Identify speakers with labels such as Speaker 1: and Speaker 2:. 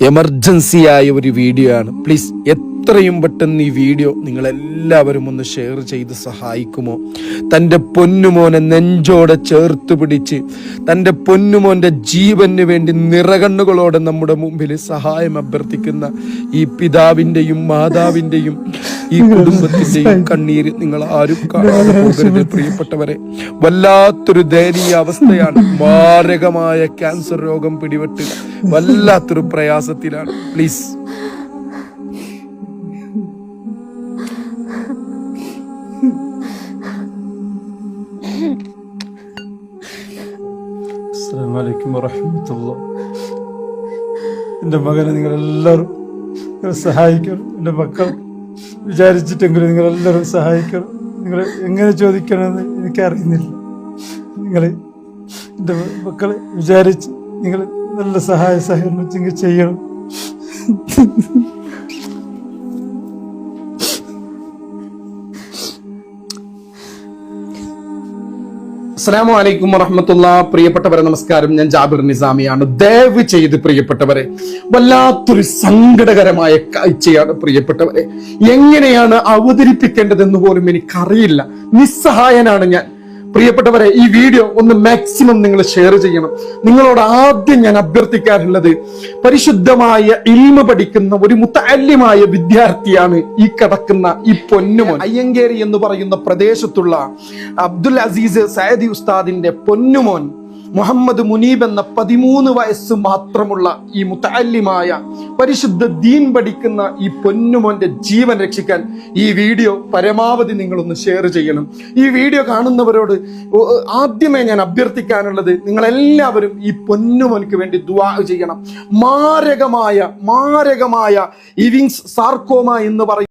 Speaker 1: എമർജൻസിയായ ഒരു വീഡിയോ ആണ്. പ്ലീസ് എത്രയും പെട്ടെന്ന് ഈ വീഡിയോ നിങ്ങളെല്ലാവരും ഒന്ന് ഷെയർ ചെയ്ത് സഹായിക്കുമോ? തൻ്റെ പൊന്നുമോനെ നെഞ്ചോടെ ചേർത്ത് പിടിച്ച് തൻ്റെ പൊന്നുമോൻ്റെ ജീവന് വേണ്ടി നിറകണ്ണുകളോടെ നമ്മുടെ മുമ്പിൽ സഹായം അഭ്യർത്ഥിക്കുന്ന ഈ പിതാവിൻ്റെയും മാതാവിൻ്റെയും ഈ കുടുംബത്തിൻ്റെയും കണ്ണീര് നിങ്ങൾ ആരും കാണാതെ പോകരുത് പ്രിയപ്പെട്ടവരെ. വല്ലാത്തൊരു ദയനീയ അവസ്ഥയാണ്. മാരകമായ ക്യാൻസർ രോഗം പിടിപെട്ട് വല്ലാത്തൊരു പ്രയാസത്തിലാണ്. പ്ലീസ്
Speaker 2: അസ്സലാമു അലൈക്കും വറഹ്മത്തുള്ളാഹി. എൻ്റെ മകനെ നിങ്ങളെല്ലാവരും സഹായിക്കണം. എൻ്റെ മക്കൾ വിചാരിച്ചിട്ടെങ്കിലും നിങ്ങളെല്ലാവരും സഹായിക്കണം. നിങ്ങൾ എങ്ങനെ ചോദിക്കണമെന്ന് എനിക്കറിയുന്നില്ല. നിങ്ങൾ എൻ്റെ മക്കളെ വിചാരിച്ച് നിങ്ങൾ നല്ല സഹായ സഹകരണം ചെയ്യണം.
Speaker 1: അസ്സലാമു അലൈക്കും വറഹ്മത്തുള്ളാഹി. പ്രിയപ്പെട്ടവരെ നമസ്കാരം. ഞാൻ ജാബിർ നിസാമിയാണ്. ദയവ് ചെയ്ത് പ്രിയപ്പെട്ടവരെ, വല്ലാത്തൊരു സങ്കടകരമായ കാഴ്ചയാണ് പ്രിയപ്പെട്ടവരെ. എങ്ങനെയാണ് അവതരിപ്പിക്കേണ്ടതെന്ന് പോലും എനിക്കറിയില്ല. നിസ്സഹായനാണ് ഞാൻ. പ്രിയപ്പെട്ടവരെ, ഈ വീഡിയോ ഒന്ന് മാക്സിമം നിങ്ങൾ ഷെയർ ചെയ്യണം. നിങ്ങളോട് ആദ്യം ഞാൻ അഭ്യർത്ഥിക്കാറുള്ളത്, പരിശുദ്ധമായ ഇൽമ പഠിക്കുന്ന ഒരു മുതഅല്ലിമായ വിദ്യാർത്ഥിയാണ് ഈ കിടക്കുന്ന ഈ പൊന്നുമോൻ. അയ്യങ്കേരി എന്ന് പറയുന്ന പ്രദേശത്തുള്ള അബ്ദുൽ അസീസ് സയദി ഉസ്താദിന്റെ പൊന്നുമോൻ മുഹമ്മദ് മുനീബ് എന്ന 13 വയസ്സ് മാത്രമുള്ള ഈ മുതഅല്ലിമായ പരിശുദ്ധ ദീൻ പഠിക്കുന്ന ഈ പൊന്നുമോന്റെ ജീവൻ രക്ഷിക്കാൻ ഈ വീഡിയോ പരമാവധി നിങ്ങളൊന്ന് ഷെയർ ചെയ്യണം. ഈ വീഡിയോ കാണുന്നവരോട് ആദ്യമേ ഞാൻ അഭ്യർത്ഥിക്കാനുള്ളത്, നിങ്ങളെല്ലാവരും ഈ പൊന്നുമോൻക്ക് വേണ്ടി ദുആ ചെയ്യണം. മാരകമായ ഇവിങ്സ് സാർക്കോമ എന്ന് പറയും